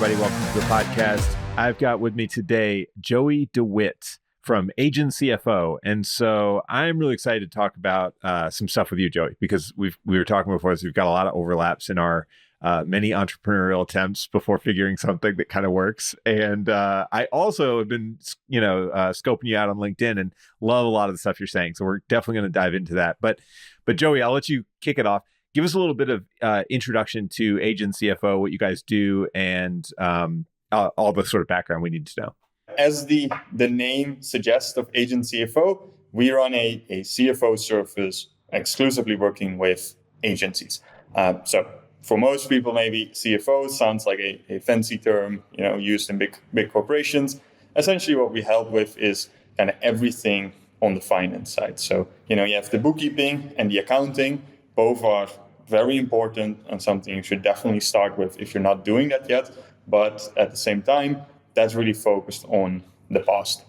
everybody. Welcome to the podcast. I've got with me today Joey de Wit from Agent CFO. And so I'm really excited to talk about some stuff with you, Joey, because we were talking before this. We've got a lot of overlaps in our many entrepreneurial attempts before figuring something that kind of works. And I also have been, scoping you out on LinkedIn and love a lot of the stuff you're saying. So we're definitely going to dive into that. But Joey, I'll let you kick it off. Give us a little bit of introduction to Agent CFO, what you guys do, and all the sort of background we need to know. As the name suggests of Agent CFO, we run a CFO service exclusively working with agencies. So for most people, maybe CFO sounds like a fancy term, used in big corporations. Essentially, what we help with is kind of everything on the finance side. So, you have the bookkeeping and the accounting. Both are very important and something you should definitely start with if you're not doing that yet. But at the same time, that's really focused on the past.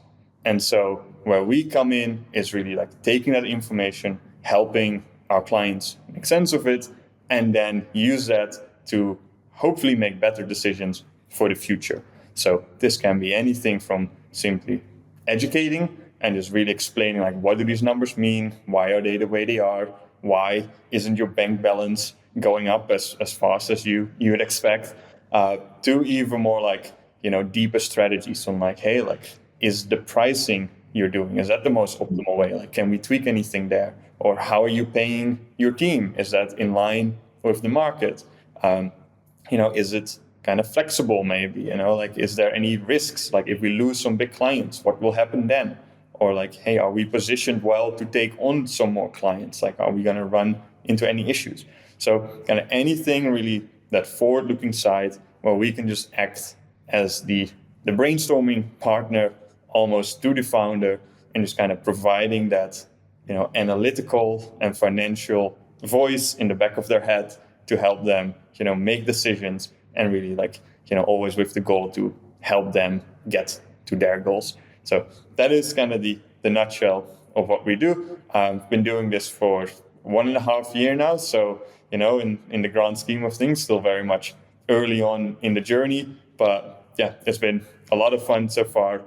And so where we come in is really like taking that information, helping our clients make sense of it, and then use that to hopefully make better decisions for the future. So this can be anything from simply educating and just really explaining, like, what do these numbers mean? Why are they the way they are? Why isn't your bank balance going up as fast as you would expect? To even more like, deeper strategies on like, hey, like, is the pricing you're doing, is that the most optimal way? Like, can we tweak anything there? Or how are you paying your team? Is that in line with the market? Is it kind of flexible maybe? Like, is there any risks? Like, if we lose some big clients, what will happen then? Or like, hey, are we positioned well to take on some more clients? Like, are we going to run into any issues? So kind of anything really that forward-looking side where we can just act as the brainstorming partner almost to the founder and just kind of providing that, analytical and financial voice in the back of their head to help them, make decisions and really like, always with the goal to help them get to their goals. So that is kind of the nutshell of what we do. I've been doing this for 1.5 years now. So, in the grand scheme of things, still very much early on in the journey. But yeah, it's been a lot of fun so far.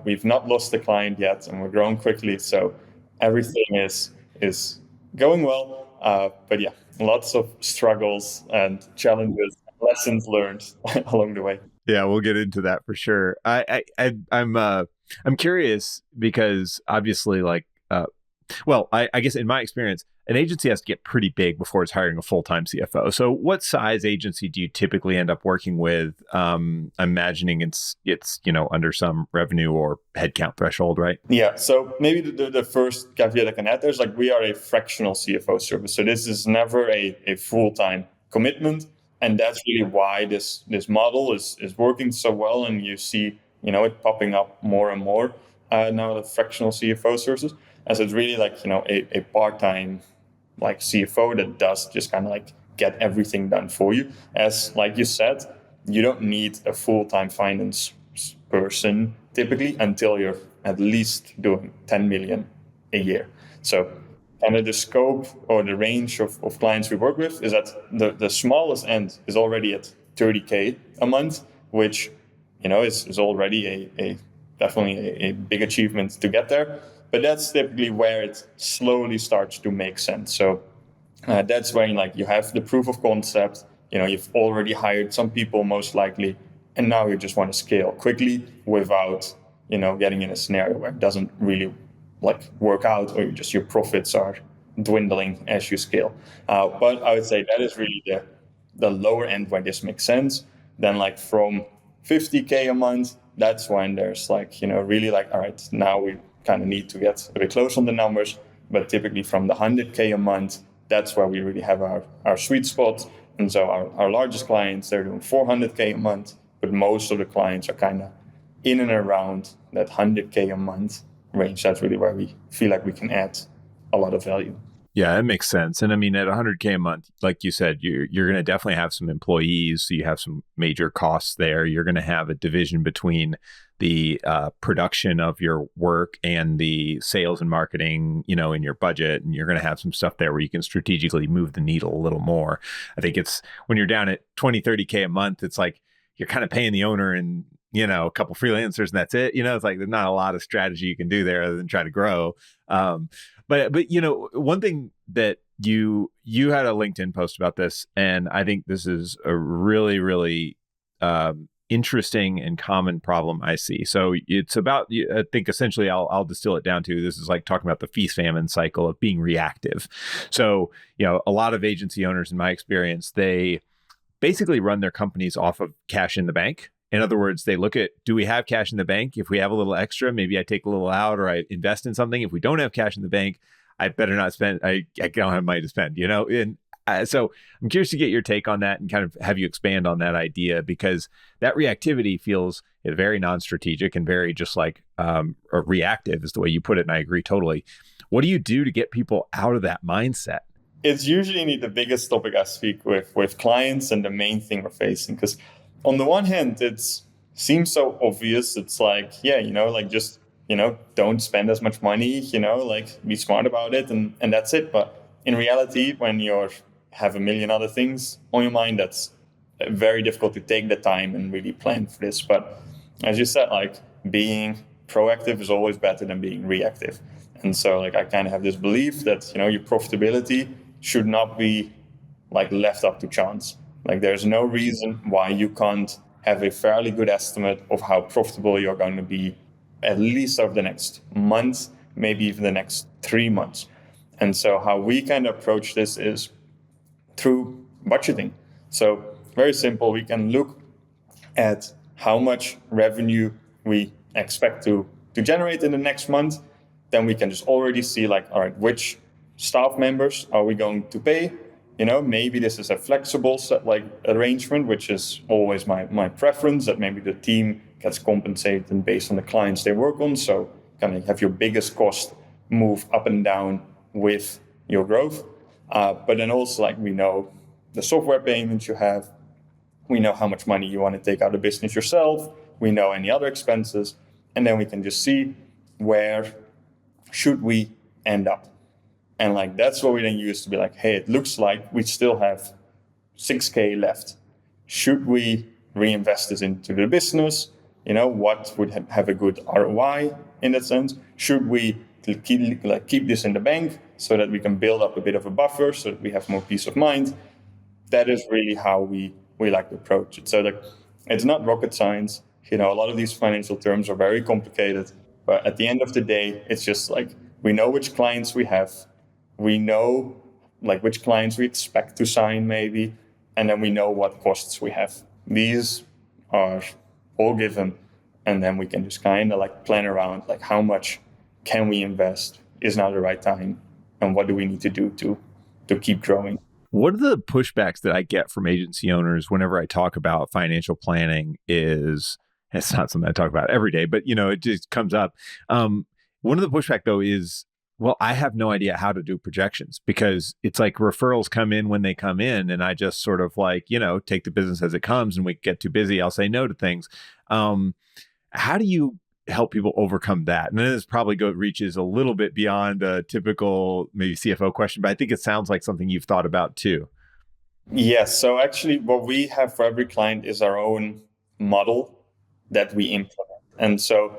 We've not lost a client yet and we're growing quickly. So everything is going well. But yeah, lots of struggles and challenges, lessons learned along the way. Yeah, we'll get into that for sure. I'm curious because obviously, like, I guess in my experience, an agency has to get pretty big before it's hiring a full-time CFO. So what size agency do you typically end up working with? I'm imagining it's under some revenue or headcount threshold, right? Yeah. So maybe the first caveat I can add there is like we are a fractional CFO service. So this is never a full-time commitment. And that's really why this model is working so well. And you see, it popping up more and more now, the fractional CFO services, as it's really like, a part-time like CFO that does just kind of like get everything done for you. As like you said, you don't need a full-time finance person typically until you're at least doing 10 million a year. So kind of the scope or the range of clients we work with is that the smallest end is already at 30K a month, which, is already a definitely a big achievement to get there. But that's typically where it slowly starts to make sense. So that's when like you have the proof of concept, you've already hired some people most likely, and now you just want to scale quickly without, getting in a scenario where it doesn't really like work out or your profits are dwindling as you scale. But I would say that is really the lower end where this makes sense. Then like from 50K a month, that's when there's like, really like, all right, now we kind of need to get a bit close on the numbers. But typically from the 100K a month, that's where we really have our sweet spot. And so our largest clients, they're doing 400K a month, but most of the clients are kind of in and around that 100K a month range. That's really where we feel like we can add a lot of value. Yeah, that makes sense. And I mean, at 100K a month, like you said, you're going to definitely have some employees. So you have some major costs there. You're going to have a division between the production of your work and the sales and marketing, in your budget. And you're going to have some stuff there where you can strategically move the needle a little more. I think it's when you're down at 20, 30K a month, it's like, you're kind of paying the owner and, a couple freelancers and that's it. It's like there's not a lot of strategy you can do there other than try to grow. But one thing that you had a LinkedIn post about this, and I think this is a really, really interesting and common problem I see. So it's about, I think essentially I'll distill it down to, this is like talking about the feast-famine cycle of being reactive. So, a lot of agency owners, in my experience, they basically run their companies off of cash in the bank. In other words, they look at, do we have cash in the bank? If we have a little extra, maybe I take a little out or I invest in something. If we don't have cash in the bank, I better not spend. I don't have money to spend, And so I'm curious to get your take on that and kind of have you expand on that idea, because that reactivity feels very non-strategic and very just like reactive is the way you put it. And I agree totally. What do you do to get people out of that mindset? It's usually the biggest topic I speak with clients and the main thing we're facing. Because on the one hand, it seems so obvious. It's like, just, don't spend as much money, be smart about it and that's it. But in reality, when you have a million other things on your mind, that's very difficult to take the time and really plan for this. But as you said, like being proactive is always better than being reactive. And so I kind of have this belief that, your profitability should not be left up to chance. There's no reason why you can't have a fairly good estimate of how profitable you're going to be, at least over the next month, maybe even the next 3 months. And so how we kind of approach this is through budgeting. So very simple, we can look at how much revenue we expect to generate in the next month. Then we can just already see all right, which staff members are we going to pay? Maybe this is a flexible arrangement, which is always my preference, that maybe the team gets compensated based on the clients they work on. So kind of have your biggest cost move up and down with your growth. But then also we know the software payments you have. We know how much money you want to take out of the business yourself. We know any other expenses. And then we can just see where should we end up. And that's what we then use to be hey, it looks like we still have 6K left. Should we reinvest this into the business? What would have a good ROI in that sense? Should we keep this in the bank so that we can build up a bit of a buffer so that we have more peace of mind? That is really how we like to approach it. So it's not rocket science. A lot of these financial terms are very complicated, but at the end of the day, it's just we know which clients we have. We know which clients we expect to sign maybe, and then we know what costs we have. These are all given, and then we can just kind of plan around how much can we invest? Is now the right time? And what do we need to do to keep growing? One of the pushbacks that I get from agency owners whenever I talk about financial planning is, it's not something I talk about every day, but it just comes up. One of the pushback though is, well, I have no idea how to do projections, because it's referrals come in when they come in, and I just sort of take the business as it comes, and we get too busy, I'll say no to things. How do you help people overcome that? And then this probably reaches a little bit beyond a typical maybe CFO question, but I think it sounds like something you've thought about too. Yes. So actually what we have for every client is our own model that we implement. And so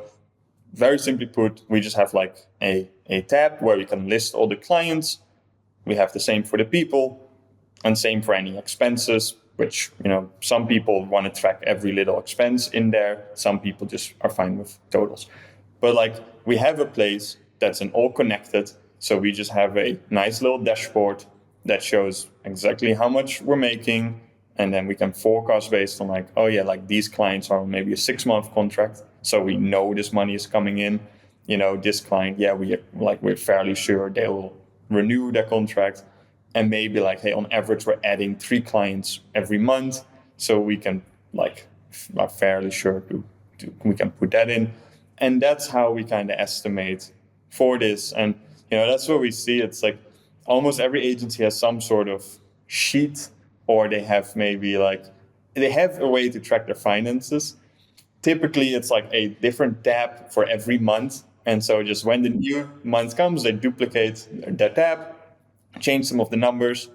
very simply put, we just have a tab where we can list all the clients. We have the same for the people and same for any expenses, which, some people want to track every little expense in there. Some people just are fine with totals. But we have a place that's all connected. So we just have a nice little dashboard that shows exactly how much we're making. And then we can forecast based on these clients are maybe a 6-month contract. So we know this money is coming in. This client, we're fairly sure they will renew their contract. And maybe hey, on average, we're adding 3 clients every month. So we can are fairly sure we can put that in. And that's how we kind of estimate for this. And, that's what we see. It's almost every agency has some sort of sheet, or they have maybe they have a way to track their finances. Typically, it's a different tab for every month. And so just when the new month comes, they duplicate their tab, change some of the numbers,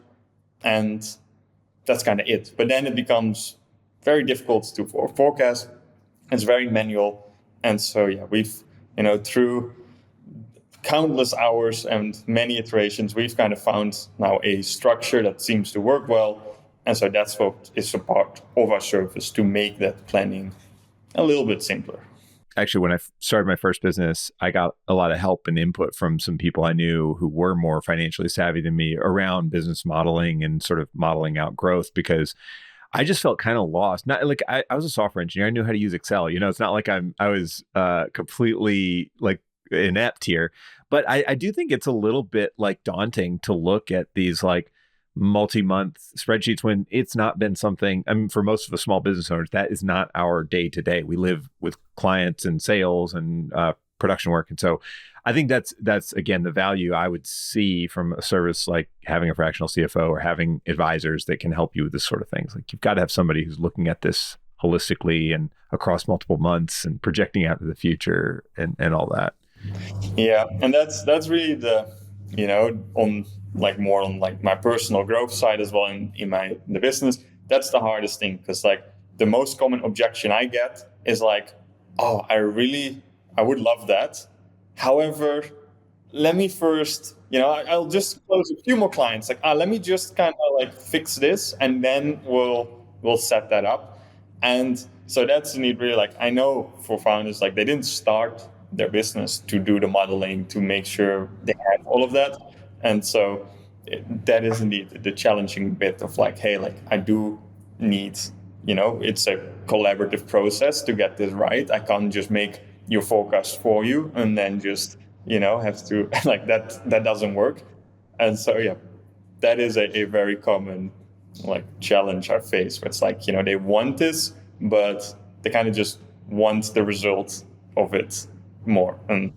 and that's kind of it. But then it becomes very difficult to forecast. It's very manual. And so, yeah, we've, through countless hours and many iterations, we've kind of found now a structure that seems to work well. And so that's what is a part of our service, to make that planning a little bit simpler. Actually, when I started my first business, I got a lot of help and input from some people I knew who were more financially savvy than me around business modeling and sort of modeling out growth, because I just felt kind of lost. Not like I was a software engineer. I knew how to use Excel. It's not like I was completely like inept here, but I do think it's a little bit like daunting to look at these like multi-month spreadsheets when it's not been something. I mean, for most of the small business owners, that is not our day to day. We live with clients and sales and production work, and so I think that's again the value I would see from a service like having a fractional CFO or having advisors that can help you with this sort of things. Like, you've got to have somebody who's looking at this holistically and across multiple months and projecting out to the future and all that. Yeah, and that's really the on like more on like my personal growth side as well in the business. That's the hardest thing, because like the most common objection I get is like, oh, I would love that. However, let me first, I'll just close a few more clients. Like, let me just kind of like fix this, and then we'll set that up. And so that's indeed really like, I know for founders, like they didn't start their business to do the modeling to make sure they have all of that. And so that is indeed the challenging bit of like, hey, like I do need, it's a collaborative process to get this right. I can't just make your forecast for you and then just, have to like that doesn't work. And so, yeah, that is a very common like challenge I face, where it's like, they want this, but they kind of just want the result of it more. And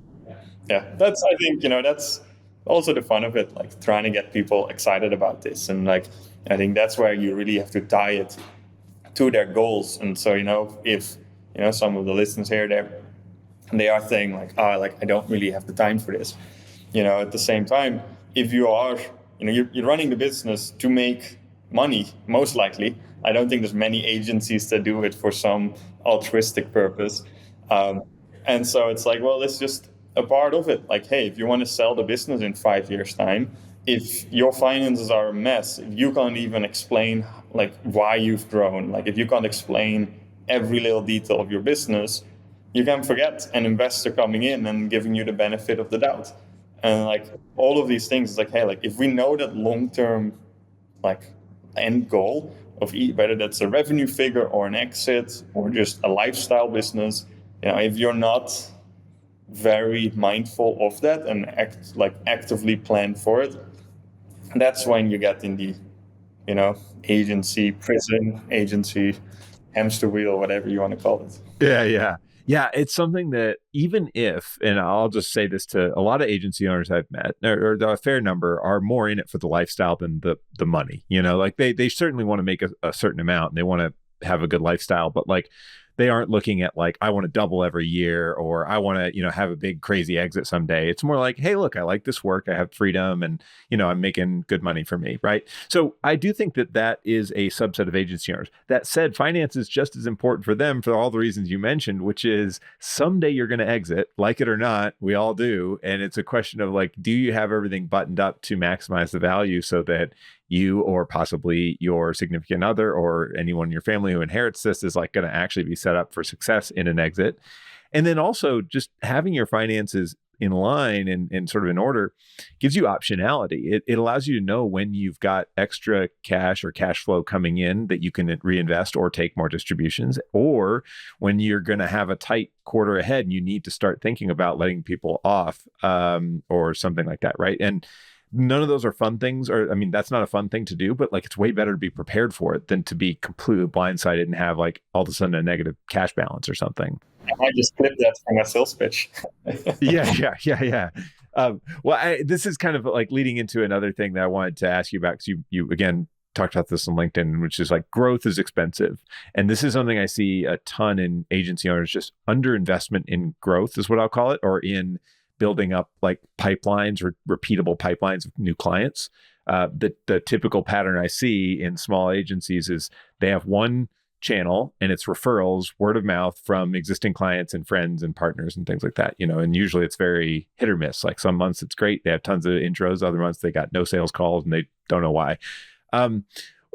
yeah, that's, I think, that's also the fun of it, like trying to get people excited about this. And like, I think that's where you really have to tie it to their goals. And so, if, some of the listeners here, they are saying like, I don't really have the time for this. At the same time, if you are, you're running the business to make money, most likely. I don't think there's many agencies that do it for some altruistic purpose. And so it's like, well, it's just a part of it. Like, hey, if you want to sell the business in 5 years' time, if your finances are a mess, if you can't even explain like why you've grown, like if you can't explain every little detail of your business, you can forget an investor coming in and giving you the benefit of the doubt. And like all of these things, it's like, hey, like if we know that long-term like end goal of whether that's a revenue figure or an exit or just a lifestyle business, if you're not very mindful of that and actively plan for it, that's when you get in the, agency prison, agency hamster wheel, whatever you want to call it. Yeah, it's something that even if, and I'll just say this to a lot of agency owners I've met, or a fair number, are more in it for the lifestyle than the money. Like they certainly want to make a certain amount and they want to have a good lifestyle, but like they aren't looking at like, I want to double every year, or I want to, have a big crazy exit someday. It's more like, hey, look, I like this work. I have freedom and, I'm making good money for me. Right. So I do think that is a subset of agency owners. That said, finance is just as important for them for all the reasons you mentioned, which is someday you're going to exit, like it or not. We all do. And it's a question of like, do you have everything buttoned up to maximize the value so that you or possibly your significant other or anyone in your family who inherits this is like going to actually be set up for success in an exit? And then also just having your finances in line and sort of in order gives you optionality. It allows you to know when you've got extra cash or cash flow coming in that you can reinvest or take more distributions, or when you're going to have a tight quarter ahead and you need to start thinking about letting people off or something like that, right? And none of those are fun things, that's not a fun thing to do, but like it's way better to be prepared for it than to be completely blindsided and have like all of a sudden a negative cash balance or something. I just clipped that from a sales pitch. Yeah. This is kind of like leading into another thing that I wanted to ask you about, because you again talked about this on LinkedIn, which is like growth is expensive. And this is something I see a ton in agency owners, just underinvestment in growth is what I'll call it, or in building up like pipelines or repeatable pipelines of new clients. The typical pattern I see in small agencies is they have one channel, and it's referrals, word of mouth from existing clients and friends and partners and things like that, and usually it's very hit or miss. Like some months it's great, they have tons of intros, other months they got no sales calls and they don't know why.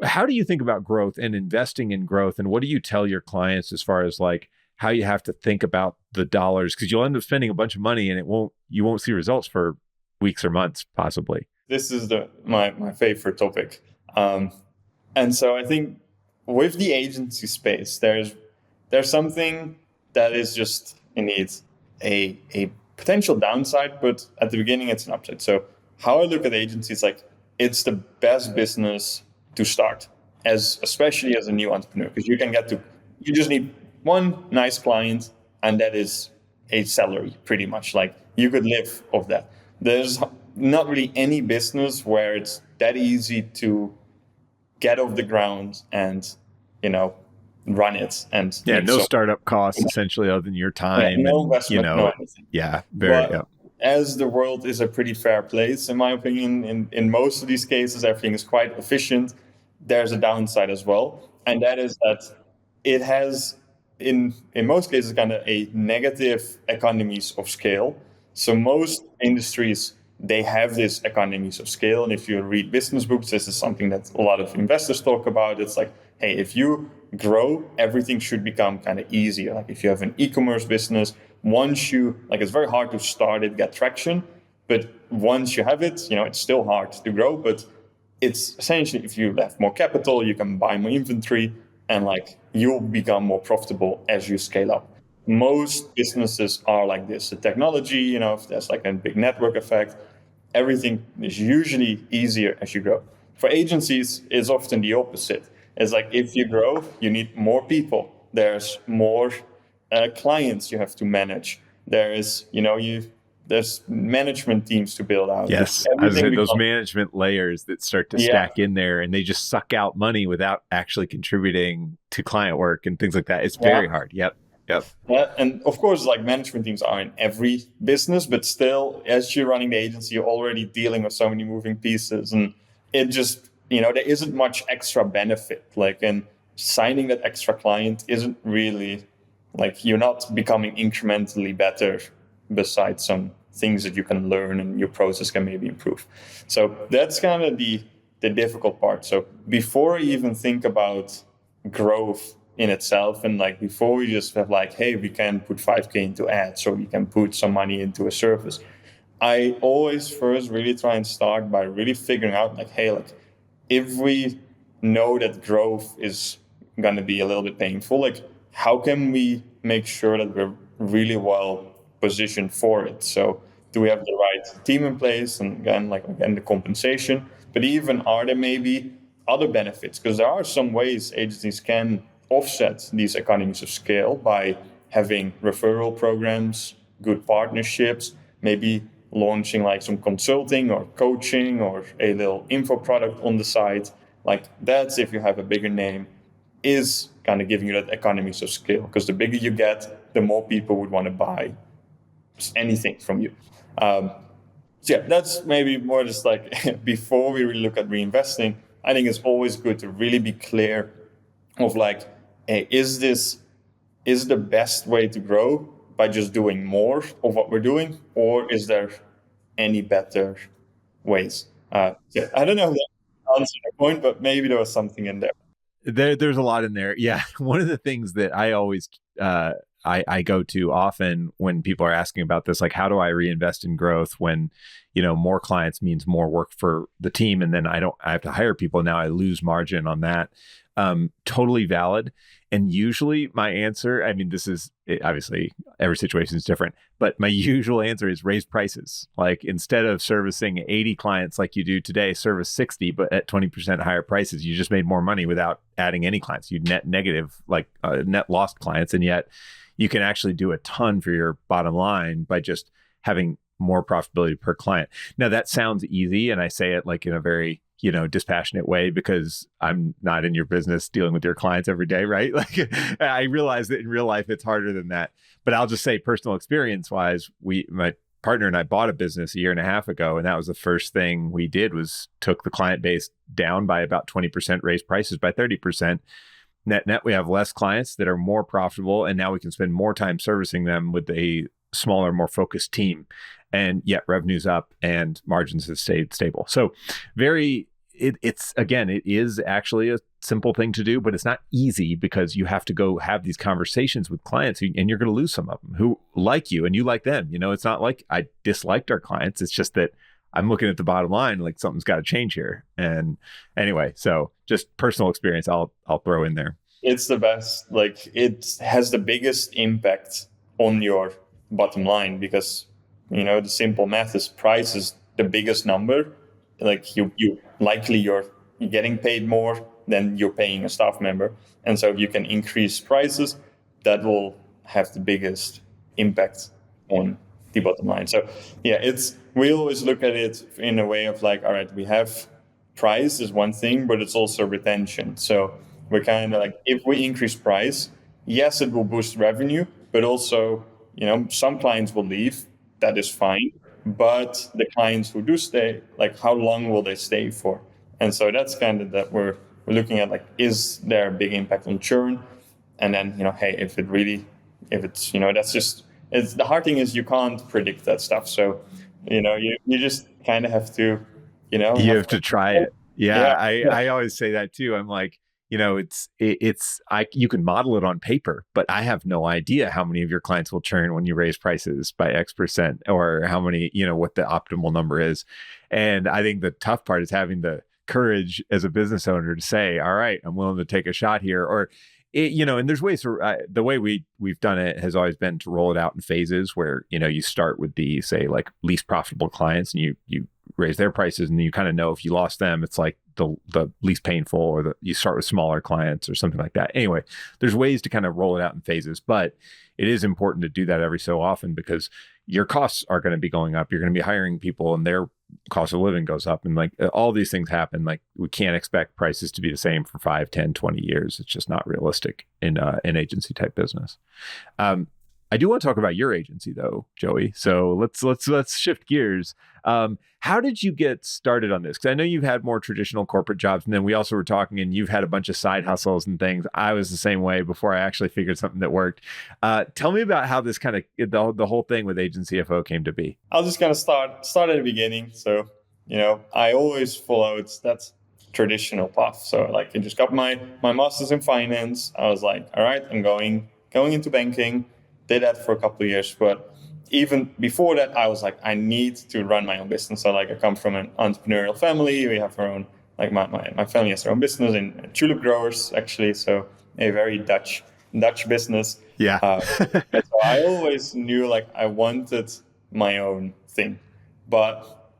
How do you think about growth and investing in growth, and what do you tell your clients as far as like how you have to think about the dollars, because you'll end up spending a bunch of money and you won't see results for weeks or months possibly? This is my favorite topic. And so I think with the agency space, there's something that is just indeed a potential downside, but at the beginning it's an upside. So how I look at agencies, like it's the best business to start, especially as a new entrepreneur, because you just need one nice client, and that is a salary pretty much. Like you could live off that. There's not really any business where it's that easy to get off the ground and, run it. And no startup costs essentially other than your time. No and, investment, no anything. Yeah, very. But as the world is a pretty fair place, in my opinion, in most of these cases, everything is quite efficient. There's a downside as well. And that is that it has, in most cases, kind of a negative economies of scale. So most industries, they have this economies of scale. And if you read business books, this is something that a lot of investors talk about. It's like, hey, if you grow, everything should become kind of easier. Like if you have an e-commerce business, it's very hard to start it, get traction. But once you have it, it's still hard to grow. But it's essentially, if you have more capital, you can buy more inventory, and you'll become more profitable as you scale up. Most businesses are like this. The technology, if there's a big network effect, everything is usually easier as you grow. For agencies, it's often the opposite. It's like if you grow, you need more people. There's more clients you have to manage. There's management teams to build out. Yes, those management layers that start to stack in there, and they just suck out money without actually contributing to client work and things like that. It's very hard. Yep. Yeah, and of course, management teams are in every business, but still, as you're running the agency, you're already dealing with so many moving pieces, and it just, there isn't much extra benefit. And signing that extra client isn't really, you're not becoming incrementally better besides some things that you can learn and your process can maybe improve. So that's kind of the difficult part. So before you even think about growth in itself, and before we just have hey, we can put 5K into ads, or we can put some money into a service, I always first really try and start by really figuring out hey, if we know that growth is going to be a little bit painful, how can we make sure that we're really well positioned for it? So do we have the right team in place, and again the compensation, but even are there maybe other benefits? Because there are some ways agencies can offset these economies of scale by having referral programs, good partnerships, maybe launching some consulting or coaching or a little info product on the side. That's, if you have a bigger name, is kind of giving you that economies of scale, because the bigger you get, the more people would want to buy anything from you. So that's maybe more just before we really look at reinvesting, I think it's always good to really be clear of hey, is the best way to grow by just doing more of what we're doing, or is there any better ways? I don't know if that answered the point, but maybe there was something in there. There's a lot in there. Yeah. One of the things that I always I go to often when people are asking about this, how do I reinvest in growth when, more clients means more work for the team, and then I have to hire people. Now I lose margin on that. Totally valid. And usually my answer, obviously every situation is different, but my usual answer is raise prices. Instead of servicing 80 clients like you do today, service 60, but at 20% higher prices. You just made more money without adding any clients. You net negative, net lost clients. And yet you can actually do a ton for your bottom line by just having more profitability per client. Now that sounds easy, and I say it in a very dispassionate way because I'm not in your business dealing with your clients every day, right? I realize that in real life it's harder than that. But I'll just say, personal experience wise, my partner and I bought a business a year and a half ago, and that was the first thing we did was took the client base down by about 20%, raised prices by 30%. net, we have less clients that are more profitable, and now we can spend more time servicing them with a smaller, more focused team. And yet revenue's up and margins have stayed stable. So it's again, it is actually a simple thing to do, but it's not easy because you have to go have these conversations with clients, and you're going to lose some of them who like you and you like them. It's not like I disliked our clients. It's just that I'm looking at the bottom line, like something's got to change here. And anyway, so just personal experience, I'll throw in there. It's the best. Like, it has the biggest impact on your bottom line because, the simple math is price is the biggest number. Like you're getting paid more than you're paying a staff member. And so if you can increase prices, that will have the biggest impact on the bottom line. So yeah, we always look at it in a way of like, all right, we have price is one thing, but it's also retention. So we're kind of like, if we increase price, yes, it will boost revenue, but also, some clients will leave. That is fine. But the clients who do stay, like, how long will they stay for? And so that's kind of that we're looking at, like, is there a big impact on churn? And then, hey, if it's, that's just, the hard thing is you can't predict that stuff. So, you just kind of have to, you have to try it. Yeah. I always say that too. I'm like, you can model it on paper, but I have no idea how many of your clients will churn when you raise prices by X%, or how many, what the optimal number is. And I think the tough part is having the courage as a business owner to say, all right, I'm willing to take a shot here. Or, and there's ways the way we've done it has always been to roll it out in phases where, you start with the, say, like least profitable clients, and you raise their prices, and you kind of know if you lost them, it's like the least painful, or you start with smaller clients or something like that. Anyway, there's ways to kind of roll it out in phases, but it is important to do that every so often because your costs are going to be going up. You're going to be hiring people and their cost of living goes up, and like all these things happen. Like, we can't expect prices to be the same for 5, 10, 20 years. It's just not realistic in an agency type business. I do want to talk about your agency though, Joey. So let's shift gears. How did you get started on this? Because I know you've had more traditional corporate jobs, and then we also were talking, and you've had a bunch of side hustles and things. I was the same way before I actually figured something that worked. Tell me about how this kind of the whole thing with Agent CFO came to be. I'll just kind of start at the beginning. So I always followed that traditional path. So like, I just got my master's in finance. I was like, all right, I'm going into banking. Did that for a couple of years, but even before that, I was like, I need to run my own business. So like, I come from an entrepreneurial family. We have our own, like my family has their own business in tulip growers, actually. So a very Dutch business. Yeah. So I always knew like I wanted my own thing, but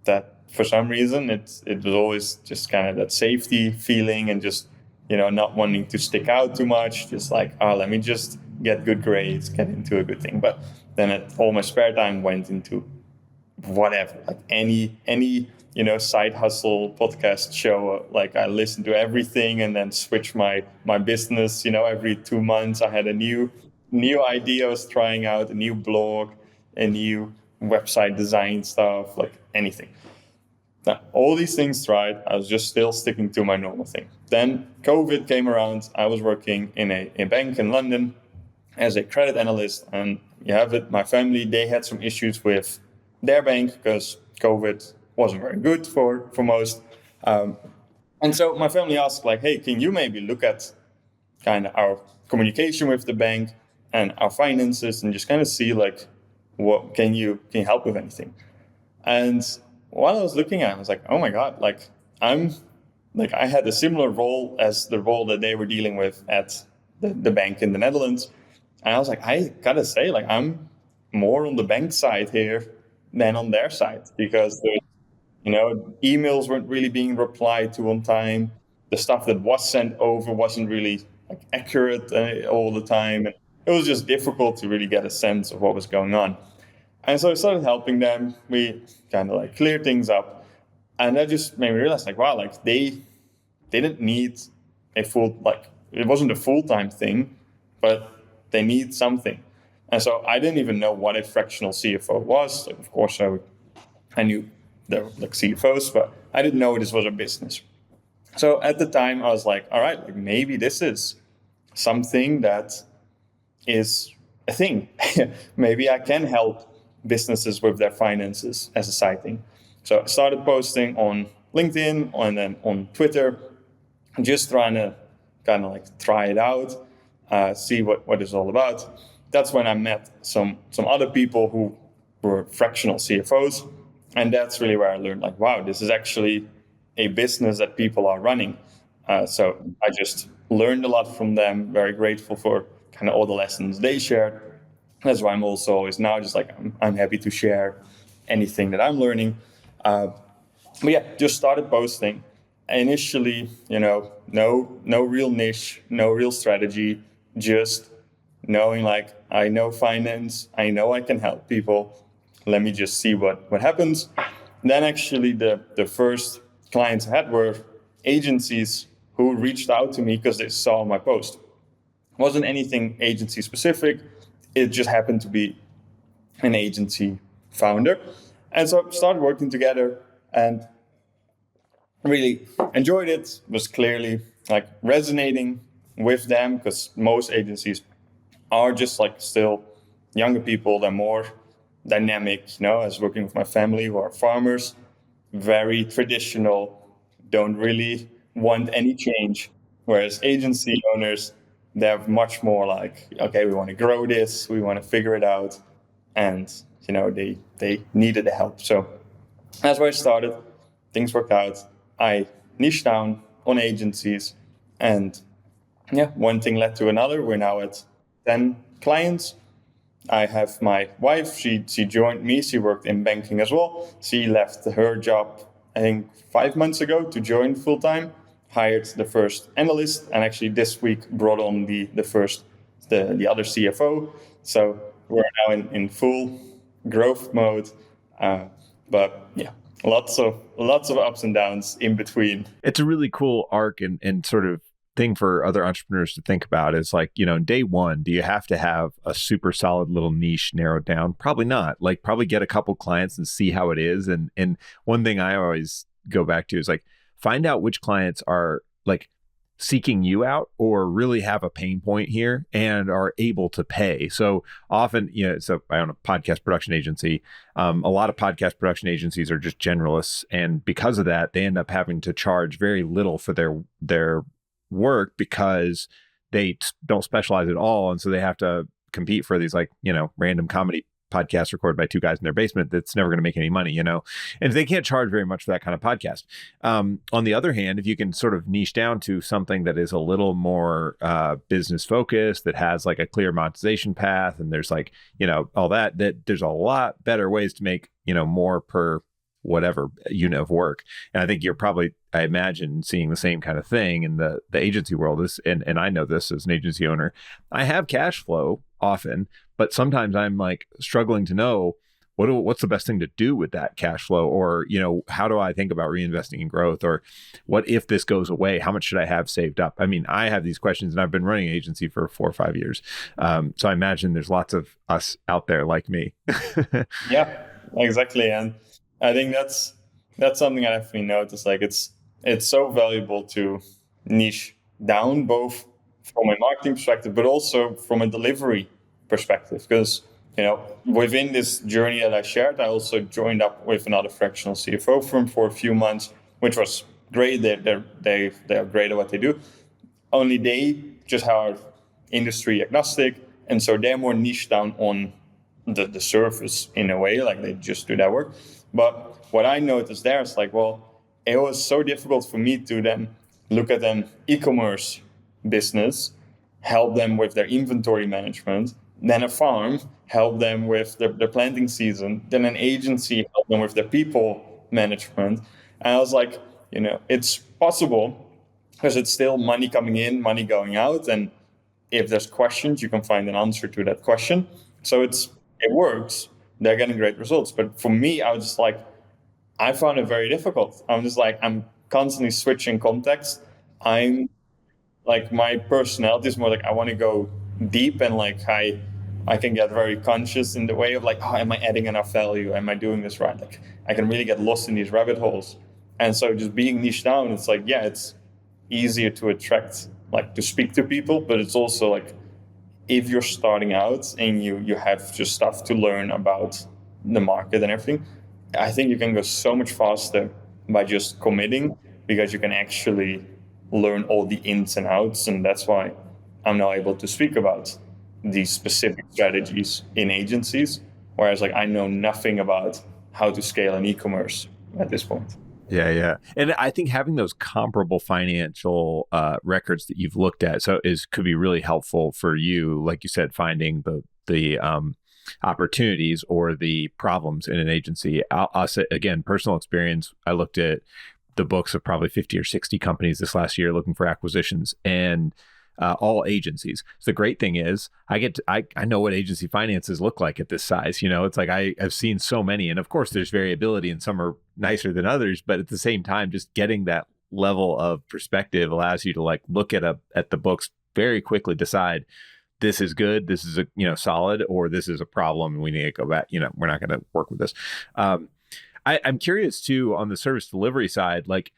that for some reason it was always just kind of that safety feeling and just not wanting to stick out too much. Just like, let me just get good grades, get into a good thing. But then all my spare time went into whatever, like any side hustle podcast show. Like, I listened to everything and then switch my business. Every 2 months I had a new idea I was trying out, a new blog, a new website design stuff, like anything. Now, all these things tried, I was just still sticking to my normal thing. Then COVID came around. I was working in a bank in London as a credit analyst, and you have it, my family, they had some issues with their bank because COVID wasn't very good for most. And so my family asked, like, hey, can you maybe look at kind of our communication with the bank and our finances and just kind of see, like, what can you help with anything? And while I was looking at it, I was like, oh my God, like, I had a similar role as the role that they were dealing with at the bank in the Netherlands. And I was like, I gotta say, like, I'm more on the bank side here than on their side, because emails weren't really being replied to on time. The stuff that was sent over wasn't really like accurate all the time. And it was just difficult to really get a sense of what was going on. And so I started helping them. We kind of like cleared things up. And that just made me realize, like, wow, like they didn't need it wasn't a full-time thing, but they need something. And so I didn't even know what a fractional CFO was. Like, of course, I knew there were like CFOs, but I didn't know this was a business. So at the time I was like, all right, like maybe this is something that is a thing. Maybe I can help businesses with their finances as a side thing. So I started posting on LinkedIn and then on Twitter, just trying to kind of like try it out, see what it's all about. That's when I met some other people who were fractional CFOs. And that's really where I learned like, wow, this is actually a business that people are running. So I just learned a lot from them, very grateful for kind of all the lessons they shared. That's why I'm also always now just like, I'm happy to share anything that I'm learning. But yeah, just started posting. Initially, no real niche, no real strategy, just knowing like I know finance, I know I can help people. Let me just see what happens. Then actually the first clients I had were agencies who reached out to me because they saw my post. It wasn't anything agency specific. It just happened to be an agency founder. And so started working together and really enjoyed it. Was clearly like resonating with them because most agencies are just like still younger people. They're more dynamic, as working with my family who are farmers, very traditional, don't really want any change. Whereas agency owners, they're much more like, okay, we want to grow this, we want to figure it out. And, they needed the help. So that's where I started. Things worked out. I niched down on agencies. And yeah, one thing led to another. We're now at 10 clients. I have my wife. She joined me. She worked in banking as well. She left her job, I think, 5 months ago to join full time. Hired the first analyst, and actually this week brought on the other CFO. So we're now in full growth mode. But yeah, lots of ups and downs in between. It's a really cool arc and sort of thing for other entrepreneurs to think about is like, day one, do you have to have a super solid little niche narrowed down? Probably not. Like probably get a couple clients and see how it is. And one thing I always go back to is like, find out which clients are like seeking you out or really have a pain point here and are able to pay. So often, so I own a podcast production agency. A lot of podcast production agencies are just generalists. And because of that, they end up having to charge very little for their work because they don't specialize at all. And so they have to compete for these like, random comedy podcasts recorded by two guys in their basement that's never going to make any money, and they can't charge very much for that kind of podcast. On the other hand, if you can sort of niche down to something that is a little more business focused, that has like a clear monetization path, and there's like, all that there's a lot better ways to make, more per whatever unit of work. And I think you're probably, I imagine, seeing the same kind of thing in the agency world. And I know this as an agency owner. I have cash flow often, but sometimes I'm like struggling to know what's the best thing to do with that cash flow, or how do I think about reinvesting in growth, or what if this goes away? How much should I have saved up? I mean, I have these questions, and I've been running an agency for 4 or 5 years, so I imagine there's lots of us out there like me. Yeah, exactly. And I think that's something I definitely noticed. Like it's so valuable to niche down, both from a marketing perspective, but also from a delivery perspective. Because within this journey that I shared, I also joined up with another fractional CFO firm for a few months, which was great. They're great at what they do. Only they just are industry agnostic, and so they're more niche down on the surface in a way, like they just do that work. But what I noticed there is like, well, it was so difficult for me to then look at an e-commerce business, help them with their inventory management, then a farm, help them with their planting season, then an agency, help them with their people management. And I was like, it's possible because it's still money coming in, money going out. And if there's questions, you can find an answer to that question. So it works. They're getting great results. But for me, I was just like, I found it very difficult. I'm just like, I'm constantly switching context. I'm like, my personality is more like, I want to go deep, and like, I can get very conscious in the way of like, oh, am I adding enough value? Am I doing this right? Like, I can really get lost in these rabbit holes. And so just being niche down, it's like, yeah, easier to attract, like to speak to people, but it's also like if you're starting out and you have just stuff to learn about the market and everything, I think you can go so much faster by just committing, because you can actually learn all the ins and outs. And that's why I'm now able to speak about these specific strategies in agencies, whereas like I know nothing about how to scale an e-commerce at this point. Yeah, yeah. And I think having those comparable financial records that you've looked at could be really helpful for you, like you said, finding the opportunities or the problems in an agency. I'll say again, personal experience. I looked at the books of probably 50 or 60 companies this last year looking for acquisitions, and all agencies. So the great thing is I know what agency finances look like at this size. It's like I've seen so many, and of course there's variability and some are nicer than others, but at the same time, just getting that level of perspective allows you to like look at the books very quickly, decide this is good, this is solid, or this is a problem and we need to go back. We're not going to work with this. I'm curious too on the service delivery side, like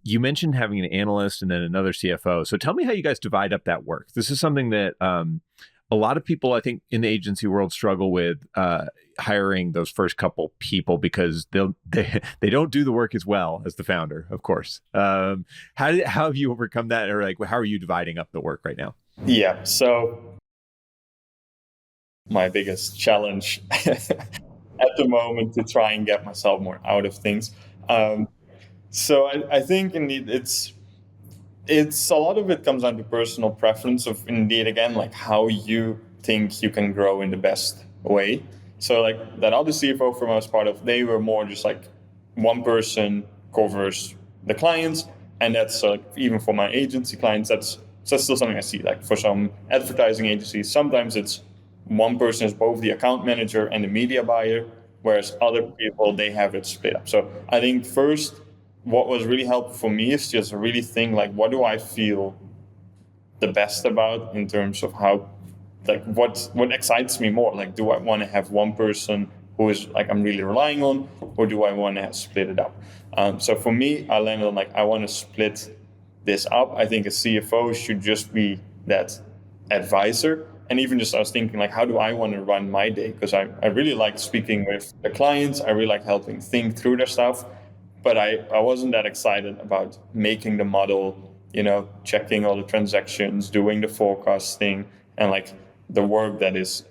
you mentioned having an analyst and then another CFO. So tell me how you guys divide up that work. This is something that a lot of people, I think, in the agency world struggle with hiring those first couple people because they don't do the work as well as the founder, of course. How have you overcome that, or like how are you dividing up the work right now? Yeah, so my biggest challenge at the moment to try and get myself more out of things. So I think indeed it's a lot of it comes down to personal preference of indeed again like how you think you can grow in the best way. So like that other CFO from I was part of, they were more just like one person covers the clients, and that's even for my agency clients, that's still something I see. Like for some advertising agencies, sometimes it's one person is both the account manager and the media buyer, whereas other people, they have it split up. So I think first, what was really helpful for me is just really think like, what do I feel the best about in terms of how, like what excites me more? Like, do I want to have one person who is like I'm really relying on, or do I want to split it up? So for me, I landed on like I want to split this up. I think a CFO should just be that advisor. And even just I was thinking like, how do I want to run my day? Because I really like speaking with the clients. I really like helping think through their stuff. But I wasn't that excited about making the model, checking all the transactions, doing the forecasting, and like the work that is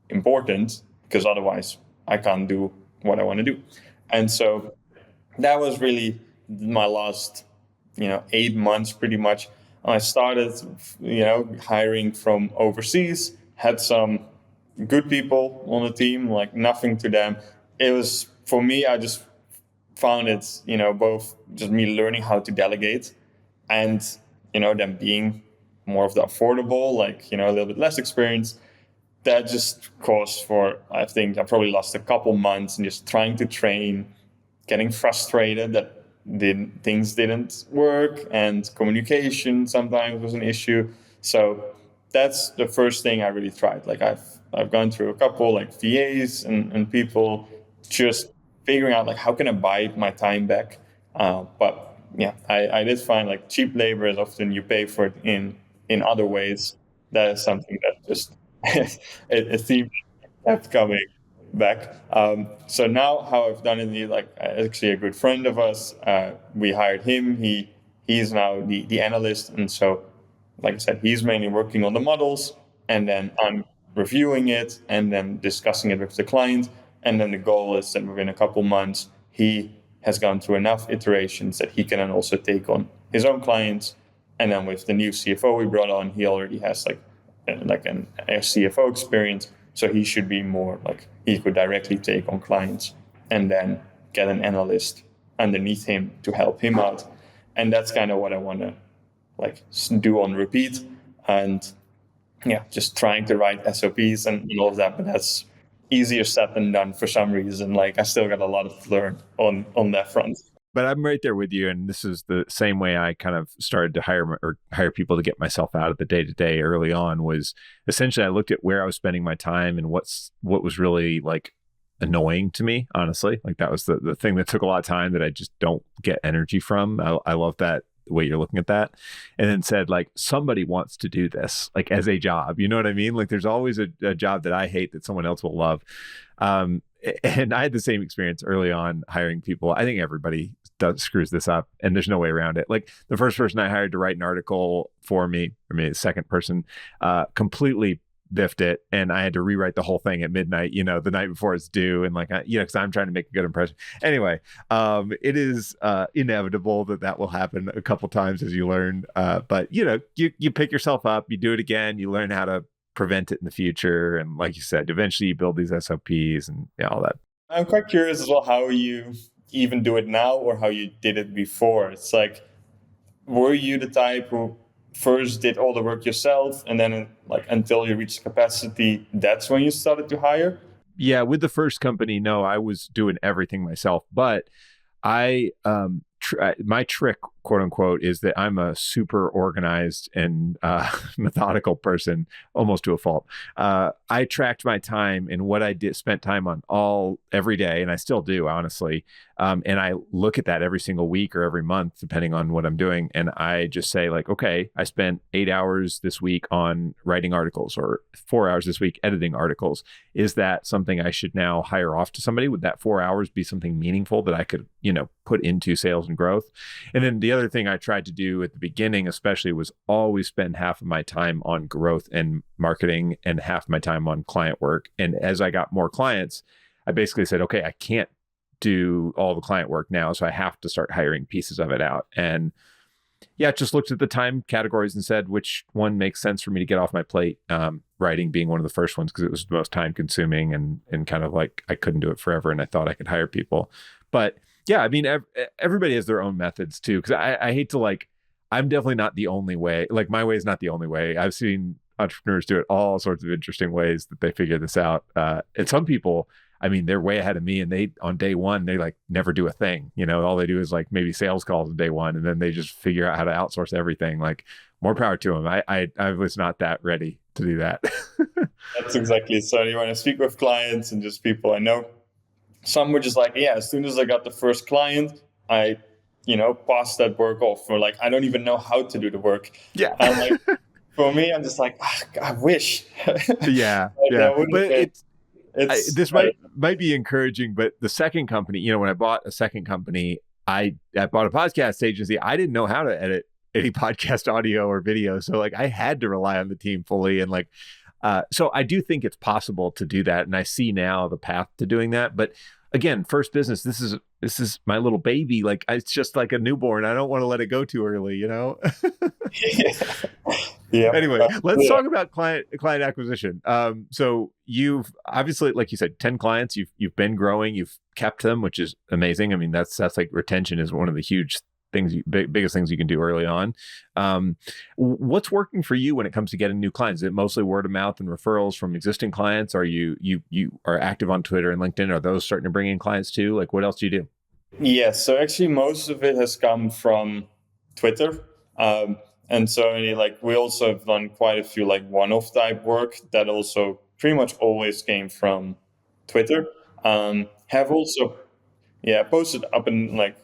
important, because otherwise I can't do what I want to do. And so that was really my last, 8 months pretty much. I started, hiring from overseas, had some good people on the team, like nothing to them. It was, for me, I just found it, both just me learning how to delegate and, them being more of the affordable, like, a little bit less experience. That just caused for, I think I probably lost a couple months in just trying to train, getting frustrated that things didn't work, and communication sometimes was an issue. So that's the first thing I really tried. Like I've gone through a couple like VAs and people, just figuring out like how can I buy my time back. But yeah, I did find like cheap labor is often you pay for it in other ways. That is something that just it seems kept coming back. So now how I've done it, like actually a good friend of us, we hired him. He's now the analyst, and so like I said, he's mainly working on the models, and then I'm reviewing it and then discussing it with the client. And then the goal is that within a couple months, he has gone through enough iterations that he can then also take on his own clients. And then with the new CFO we brought on, he already has a CFO experience. So he should be more like he could directly take on clients and then get an analyst underneath him to help him out. And that's kind of what I want to like do on repeat. And yeah, just trying to write SOPs and all of that. But that's easier said than done for some reason. Like I still got a lot to learn on that front. But I'm right there with you. And this is the same way I kind of started to hire people to get myself out of the day-to-day early on. Was essentially I looked at where I was spending my time and what was really like annoying to me, honestly. Like that was the thing that took a lot of time that I just don't get energy from. I love that the way you're looking at that, and then said like, somebody wants to do this like as a job. You know what I mean? Like there's always a job that I hate that someone else will love. And I had the same experience early on hiring people. I think everybody screws this up, and there's no way around it. Like the first person I hired to write an article for me, the second person, completely biffed it, and I had to rewrite the whole thing at midnight, the night before it's due, and because I'm trying to make a good impression. Anyway, it is inevitable that will happen a couple times as you learn. But you pick yourself up, you do it again, you learn how to prevent it in the future, and like you said, eventually you build these SOPs and all that. I'm quite curious as well how you even do it now or how you did it before. It's like, were you the type who first did all the work yourself, and then like until you reached capacity, that's when you started to hire? Yeah, with the first company, no, I was doing everything myself, but I my trick, quote unquote, is that I'm a super organized and methodical person, almost to a fault. I tracked my time and what I spent time on every day, and I still do, honestly. And I look at that every single week or every month, depending on what I'm doing. And I just say like, okay, I spent 8 hours this week on writing articles, or 4 hours this week editing articles. Is that something I should now hire off to somebody? Would that 4 hours be something meaningful that I could, put into sales and growth? And then the other thing I tried to do at the beginning, especially, was always spend half of my time on growth and marketing and half my time on client work. And as I got more clients, I basically said, okay, I can't do all the client work now, so I have to start hiring pieces of it out. And just looked at the time categories and said which one makes sense for me to get off my plate. Writing being one of the first ones because it was the most time consuming and kind of like I couldn't do it forever, and I thought I could hire people. But yeah, I mean, everybody has their own methods too. Because I hate to I'm definitely not the only way. Like my way is not the only way. I've seen entrepreneurs do it all sorts of interesting ways that they figure this out. And some people, I mean, they're way ahead of me, and they on day one, they like never do a thing. All they do is like maybe sales calls on day one, and then they just figure out how to outsource everything. Like more power to them. I was not that ready to do that. That's exactly. So when I speak with clients and just people I know, some were just like, yeah, as soon as I got the first client, I, passed that work off. Or like, I don't even know how to do the work. Yeah. And like, for me, I'm just like, I wish. Yeah. But this might be encouraging, but the second company, when I bought a second company, I bought a podcast agency. I didn't know how to edit any podcast audio or video. So like I had to rely on the team fully. And like, so I do think it's possible to do that. And I see now the path to doing that. But again, first business, this is my little baby. Like it's just like a newborn. I don't want to let it go too early, Yeah. Anyway, let's talk about client acquisition. So you've obviously, like you said, 10 clients, you've been growing, you've kept them, which is amazing. I mean, that's like retention is one of the huge things, biggest things you can do early on. What's working for you when it comes to getting new clients? Is it mostly word of mouth and referrals from existing clients? Are you are active on Twitter and LinkedIn? Are those starting to bring in clients too? Like what else do you do? Yes. So actually most of it has come from Twitter. And so like we also have done quite a few like one-off type work that also pretty much always came from Twitter. Have also posted up in like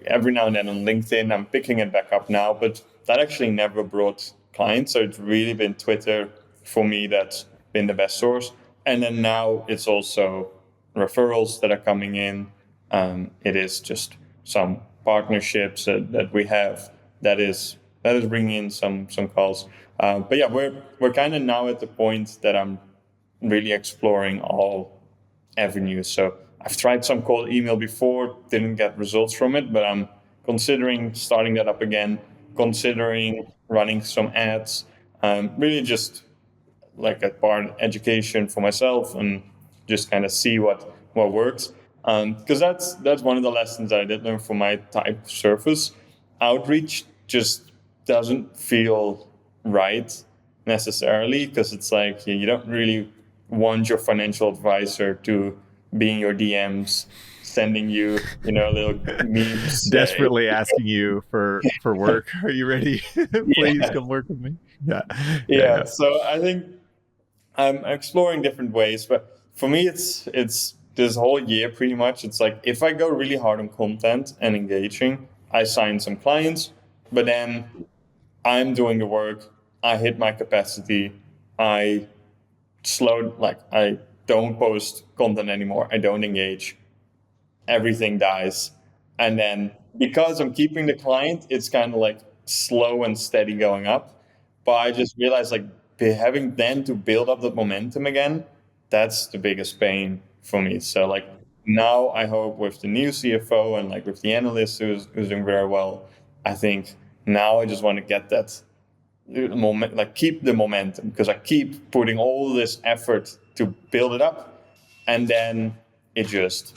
every now and then on LinkedIn. I'm picking it back up now, but that actually never brought clients. So it's really been Twitter for me that's been the best source. And then now it's also referrals that are coming in. It is just some partnerships that we have that is bringing in some calls. But yeah, we're kind of now at the point that I'm really exploring all avenues. So I've tried some cold email before, didn't get results from it, but I'm considering starting that up again, considering running some ads, really just like a part education for myself and just kind of see what works. Because that's one of the lessons I did learn from my type of service. Outreach just doesn't feel right necessarily, because it's like you don't really want your financial advisor to be in your DMs, sending you, little memes. Desperately asking you for work. Are you ready? Please come work with me. Yeah. So I think I'm exploring different ways, but for me, it's this whole year pretty much. It's like if I go really hard on content and engaging, I sign some clients. but then I'm doing the work. I hit my capacity. I I don't post content anymore. I don't engage. Everything dies. And then because I'm keeping the client, it's kind of like slow and steady going up. But I just realized like having then to build up that momentum again, that's the biggest pain for me. So like now I hope with the new CFO and like with the analyst who's doing very well, I think now I just want to get that moment, like keep the momentum, because I keep putting all this effort to build it up, and then it just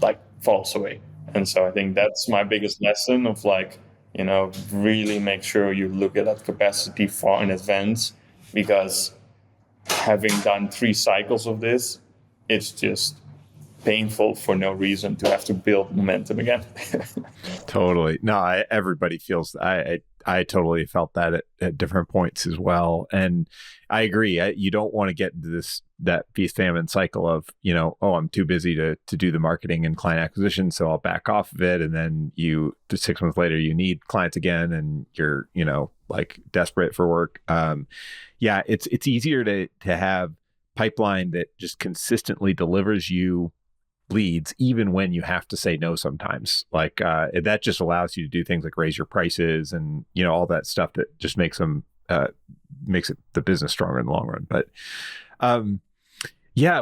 like falls away. And so I think that's my biggest lesson of like, really make sure you look at that capacity far in advance, because having done 3 cycles of this, it's just painful for no reason to have to build momentum again. Totally. No, everybody feels. I totally felt that at different points as well, and I agree. You don't want to get into that feast-famine cycle of oh, I'm too busy to do the marketing and client acquisition, so I'll back off of it, and then 6 months later you need clients again, and you're like desperate for work. Yeah, it's easier to have pipeline that just consistently delivers you leads, even when you have to say no sometimes. Like that just allows you to do things like raise your prices and all that stuff that just makes it the business stronger in the long run. But yeah,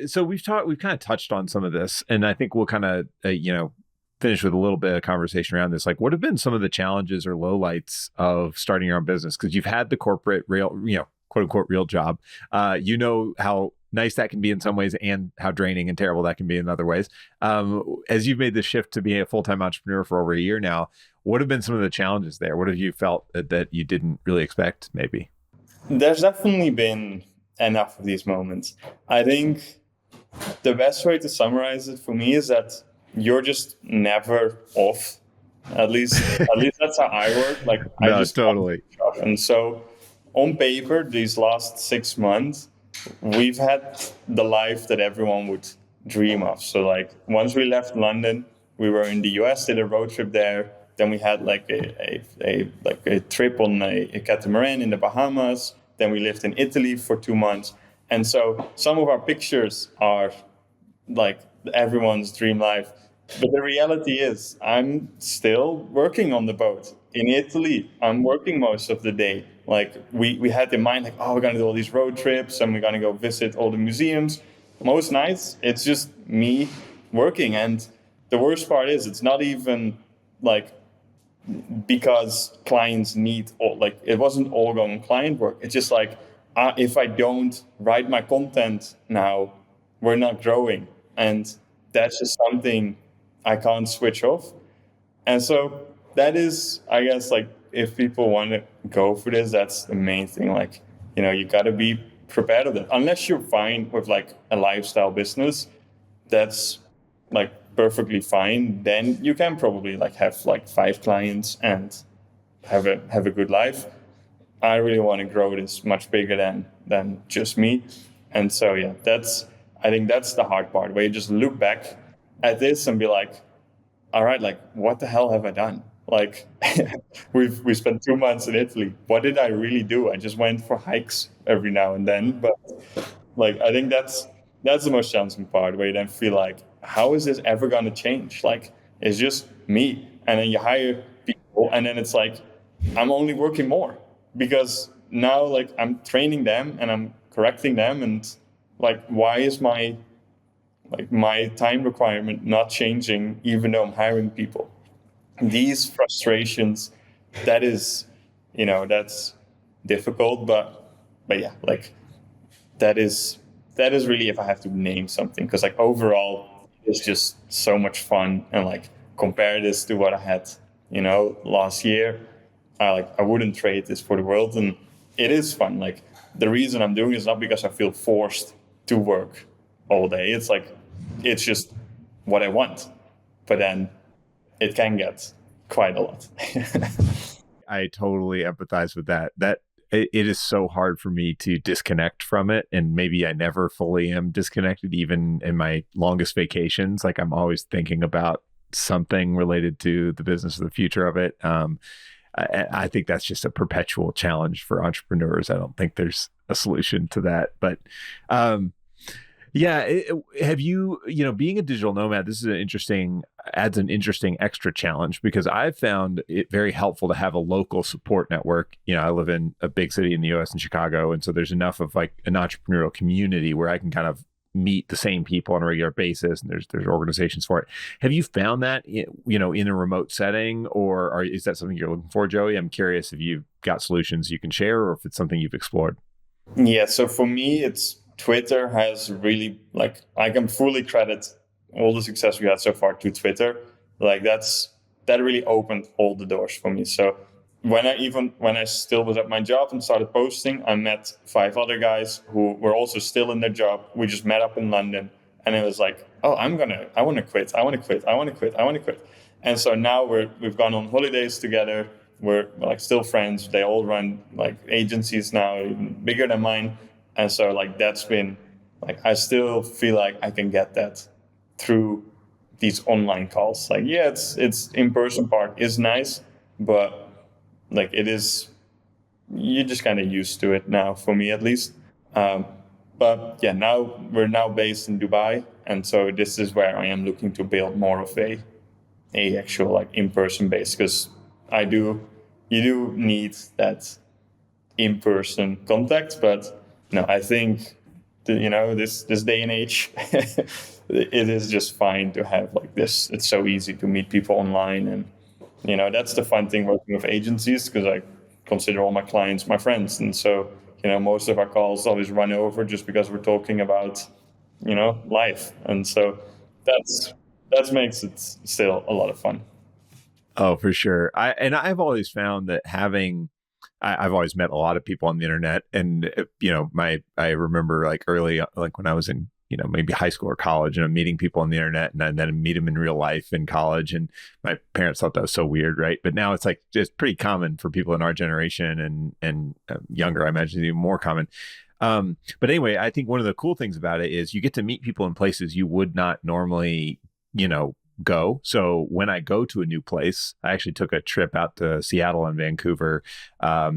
so we've kind of touched on some of this, and I think we'll kind of finish with a little bit of conversation around this. Like, what have been some of the challenges or lowlights of starting your own business? Because you've had the corporate real, quote unquote real job. How nice that can be in some ways, and how draining and terrible that can be in other ways. As you've made the shift to being a full-time entrepreneur for over a year now, what have been some of the challenges there? What have you felt that you didn't really expect, maybe? There's definitely been enough of these moments. I think the best way to summarize it for me is that you're just never off. At least that's how I work. Like, no, I just totally. And so on paper, these last 6 months, we've had the life that everyone would dream of. So like once we left London, we were in the US, did a road trip there. Then we had like a trip on a catamaran in the Bahamas. Then we lived in Italy for 2 months. And so some of our pictures are like everyone's dream life. But the reality is I'm still working on the boat. In Italy, I'm working most of the day. Like we had in mind, like, oh, we're going to do all these road trips and we're going to go visit all the museums. Most nights, it's just me working. And the worst part is it's not even like because clients need, like it wasn't all going client work. It's just like, if I don't write my content now, we're not growing. And that's just something I can't switch off. And so that is, I guess, like, if people want to go for this, that's the main thing. Like, you got to be prepared of that. Unless you're fine with like a lifestyle business, that's like perfectly fine. Then you can probably like have like 5 clients and have a good life. I really want to grow this much bigger than just me. And so, yeah, I think that's the hard part, where you just look back at this and be like, all right, like, what the hell have I done? Like, we spent 2 months in Italy. What did I really do? I just went for hikes every now and then. But like, I think that's the most challenging part, where you then feel like, how is this ever going to change? Like, it's just me. And then you hire people, and then it's like, I'm only working more, because now like I'm training them and I'm correcting them, and like, why is my time requirement not changing even though I'm hiring people? These frustrations, that is, that's difficult, but yeah, like that is really, if I have to name something, because like overall it's just so much fun, and like compare this to what I had, last year, I wouldn't trade this for the world. And it is fun. Like, the reason I'm doing it is not because I feel forced to work all day. It's like, it's just what I want. But then it can get quite a lot. I totally empathize with that. It is so hard for me to disconnect from it. And maybe I never fully am disconnected, even in my longest vacations. Like, I'm always thinking about something related to the business or the future of it. I think that's just a perpetual challenge for entrepreneurs. I don't think there's a solution to that. But yeah, have you, being a digital nomad, this is adds an interesting extra challenge because I've found it very helpful to have a local support network. I live in a big city in the US in Chicago. And so there's enough of like an entrepreneurial community where I can kind of meet the same people on a regular basis, and there's organizations for it. Have you found that in a remote setting, or is that something you're looking for, Joey? I'm curious if you've got solutions you can share, or if it's something you've explored. Yeah, so for me, it's Twitter has really like I can fully credit all the success we had so far to Twitter. Like that really opened all the doors for me. So when I still was at my job and started posting, I met 5 other guys who were also still in their job. We just met up in London, and it was like, oh, I want to quit. And so now we've gone on holidays together. We're like still friends. They all run like agencies now, even bigger than mine. And so like that's been like I still feel like I can get that through these online calls. Like yeah, it's in-person part is nice, but like it is, you're just kind of used to it now, for me at least. But yeah, now we're based in Dubai, and so this is where I am looking to build more of a actual like in-person base, because you do need that in-person contact. But no, I think this day and age, it is just fine to have like this. It's so easy to meet people online, and that's the fun thing working with agencies, because I consider all my clients my friends. And so, most of our calls always run over just because we're talking about, life. And so that makes it still a lot of fun. Oh, for sure. I've always found that I've always met a lot of people on the internet, and I remember like early, like when I was in maybe high school or college, and I'm meeting people on the internet, and then meet them in real life in college. And my parents thought that was so weird, right? But now it's like it's pretty common for people in our generation and younger. I imagine even more common. But anyway, I think one of the cool things about it is you get to meet people in places you would not normally, go. So when I go to a new place, I actually took a trip out to Seattle and Vancouver a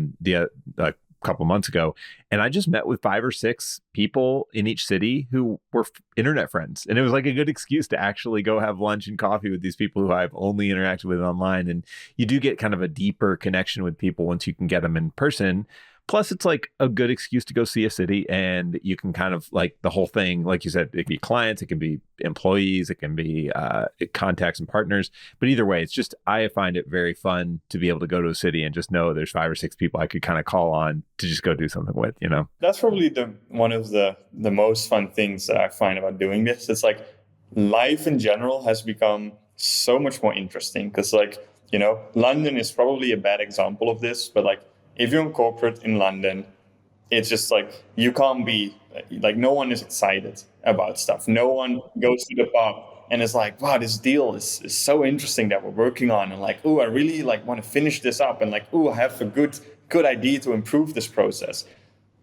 couple months ago, and I just met with 5 or 6 people in each city who were internet friends, and it was like a good excuse to actually go have lunch and coffee with these people who I've only interacted with online. And you do get kind of a deeper connection with people once you can get them in person. Plus, it's like a good excuse to go see a city, and you can kind of like the whole thing. Like you said, it can be clients, it can be employees, it can be contacts and partners. But either way, I find it very fun to be able to go to a city and just know there's 5 or 6 people I could kind of call on to just go do something with, That's probably one of the most fun things that I find about doing this. It's like life in general has become so much more interesting, because like, London is probably a bad example of this, but like, if you're in corporate in London, it's just like you can't be like, no one is excited about stuff. No one goes to the pub and is like, wow, this deal is so interesting that we're working on, and like, oh, I really like want to finish this up, and like, oh, I have a good idea to improve this process.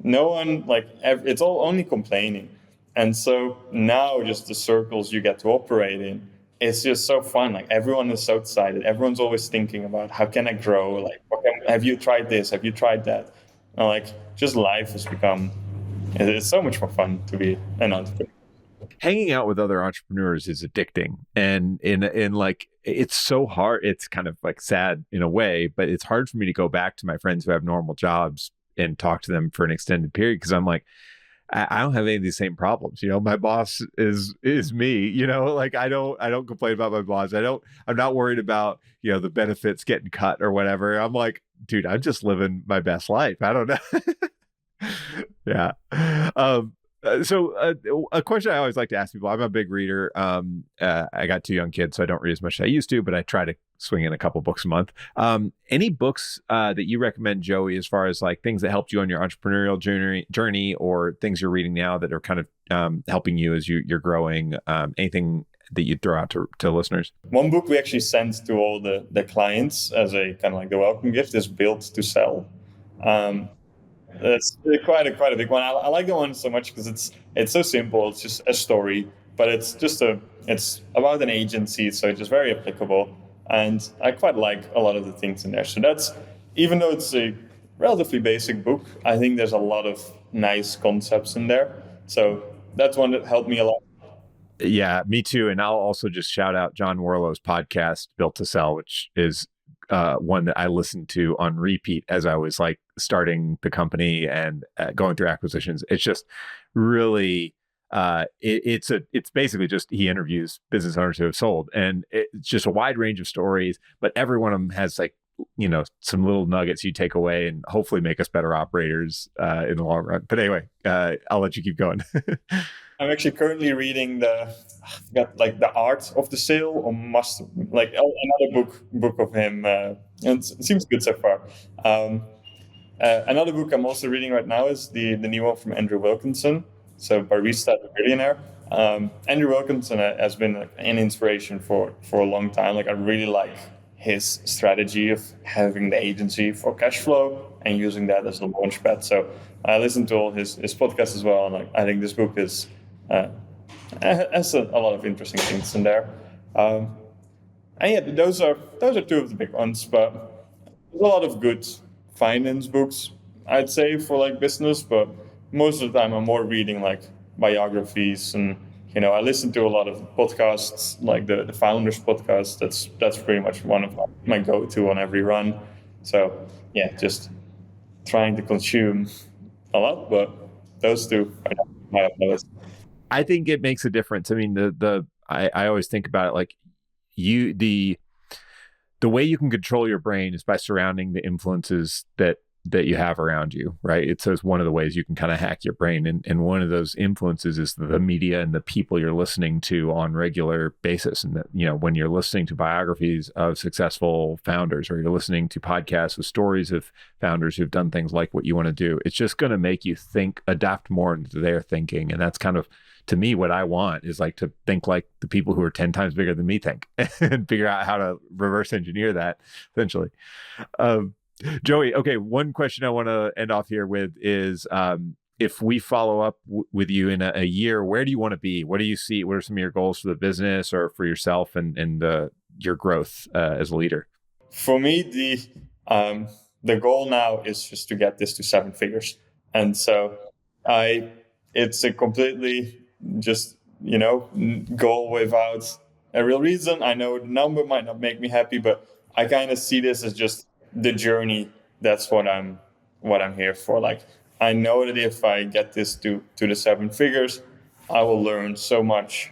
No one it's all only complaining. And so now just the circles you get to operate in, it's just so fun. Like everyone is so excited. Everyone's always thinking about how can I grow? Like, have you tried this? Have you tried that? And like just life has become, it's so much more fun to be an entrepreneur. Hanging out with other entrepreneurs is addicting, and in like it's so hard. It's kind of like sad in a way, but it's hard for me to go back to my friends who have normal jobs and talk to them for an extended period, because I'm like, I don't have any of these same problems. My boss is me. Like I don't complain about my boss. I'm not worried about the benefits getting cut or whatever. I'm like, dude, I'm just living my best life. I don't know. Yeah. So a question I always like to ask people. I'm a big reader. I got 2 young kids, so I don't read as much as I used to, but I try to swing in a couple books a month. Any books that you recommend, Joey, as far as like things that helped you on your entrepreneurial journey, or things you're reading now that are kind of helping you as you're growing? Anything that you'd throw out to listeners? One book we actually sent to all the clients as a kind of like the welcome gift is Built to Sell. It's quite a big one. I like the one so much because it's so simple. It's just a story, but it's about an agency, so it's just very applicable. And I quite like a lot of the things in there. So that's, even though it's a relatively basic book, I think there's a lot of nice concepts in there. So that's one that helped me a lot. Yeah, me too. And I'll also just shout out John Warlow's podcast, Built to Sell, which is one that I listened to on repeat as I was like starting the company and going through acquisitions. It's just really, it's basically just he interviews business owners who have sold, and it's just a wide range of stories, but every one of them has like, some little nuggets you take away and hopefully make us better operators in the long run. But anyway, I'll let you keep going. I'm actually currently reading the Art of the Sale, or must like another book of him, and it seems good so far. Another book I'm also reading right now is the new one from Andrew Wilkinson, so Barista the Billionaire. Andrew Wilkinson has been an inspiration for a long time. Like, I really like his strategy of having the agency for cash flow and using that as the launch pad. So I listened to all his podcasts as well, and I think this book has a lot of interesting things in there. And yeah, those are two of the big ones, but there's a lot of good finance books, I'd say, for like business, but most of the time I'm more reading like biographies, and I listen to a lot of podcasts, like the Founders podcast. That's pretty much one of my go-to on every run. So yeah, just trying to consume a lot, but those two are high up my list. I think it makes a difference. I mean, I always think about it like the way you can control your brain is by surrounding the influences that you have around you, right? It says one of the ways you can kind of hack your brain. And one of those influences is the media and the people you're listening to on regular basis. And that, when you're listening to biographies of successful founders, or you're listening to podcasts with stories of founders who've done things like what you want to do, it's just going to make you adapt more into their thinking. And that's kind of, to me, what I want is like to think like the people who are 10 times bigger than me think, and figure out how to reverse engineer that essentially. Joey, okay, one question I want to end off here with is, if we follow up with you in a year, where do you want to be? What do you see? What are some of your goals for the business or for yourself and your growth as a leader? For me, the goal now is just to get this to 7 figures. And so it's a completely just, goal without a real reason. I know the number might not make me happy, but I kind of see this as just the journey. That's what I'm here for. Like, I know that if I get this to the 7 figures, I will learn so much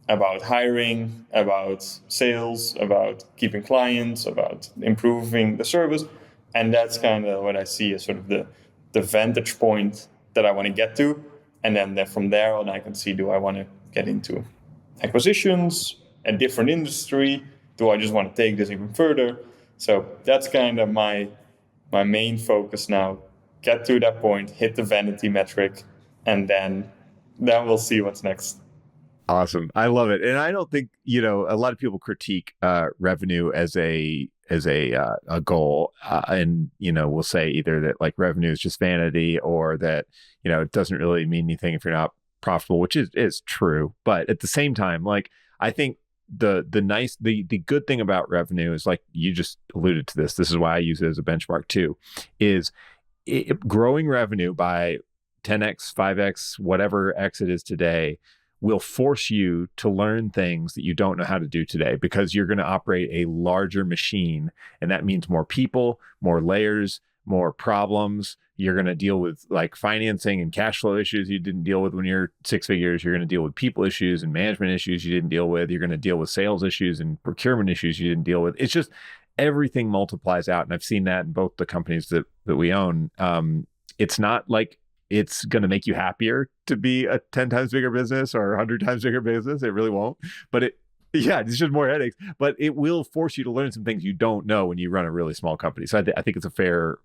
about hiring, about sales, about keeping clients, about improving the service. And that's kind of what I see as sort of the vantage point that I want to get to. And then from there on, I can see, do I want to get into acquisitions, a different industry? Do I just want to take this even further? So that's kind of my main focus now. Get to that point, hit the vanity metric, and then we'll see what's next. Awesome. I love it. And I don't think, a lot of people critique revenue as a goal. And, we'll say either that like revenue is just vanity, or that, it doesn't really mean anything if you're not profitable, which is true. But at the same time, like, I think the good thing about revenue is, like you just alluded to this is why I use it as a benchmark too, is growing revenue by 10x, 5x, whatever X it is today, will force you to learn things that you don't know how to do today, because you're going to operate a larger machine. And that means more people, more layers, more problems. You're going to deal with like financing and cash flow issues you didn't deal with when you're 6 figures. You're going to deal with people issues and management issues you didn't deal with. You're going to deal with sales issues and procurement issues you didn't deal with. It's just everything multiplies out. And I've seen that in both the companies that we own. It's not like it's going to make you happier to be a 10 times bigger business or 100 times bigger business. It really won't. But it's just more headaches. But it will force you to learn some things you don't know when you run a really small company. So I think it's a fair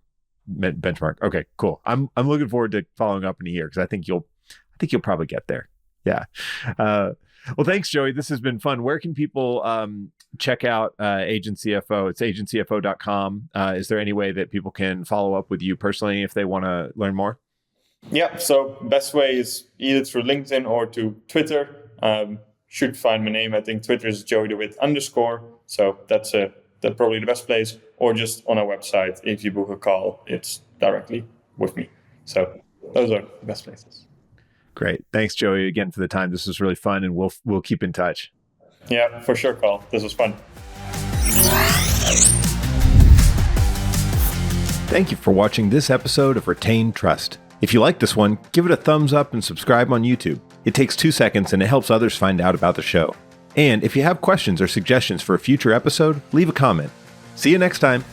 benchmark. Okay, cool. I'm looking forward to following up in a year, because I think you'll probably get there. Yeah. Well, thanks, Joey. This has been fun. Where can people check out Agent CFO? It's AgenCFO.com. Is there any way that people can follow up with you personally if they want to learn more? Yeah, so best way is either through LinkedIn or to Twitter. should find my name. I think Twitter is Joey de Wit _. So that's probably the best place. Or just on our website, if you book a call, it's directly with me. So those are the best places. Great. Thanks, Joey, again for the time. This was really fun, and we'll keep in touch. Yeah, for sure, Karl. This was fun. Thank you for watching this episode of Retain Trust. If you like this one, give it a thumbs up and subscribe on YouTube. It takes 2 seconds and it helps others find out about the show. And if you have questions or suggestions for a future episode, leave a comment. See you next time.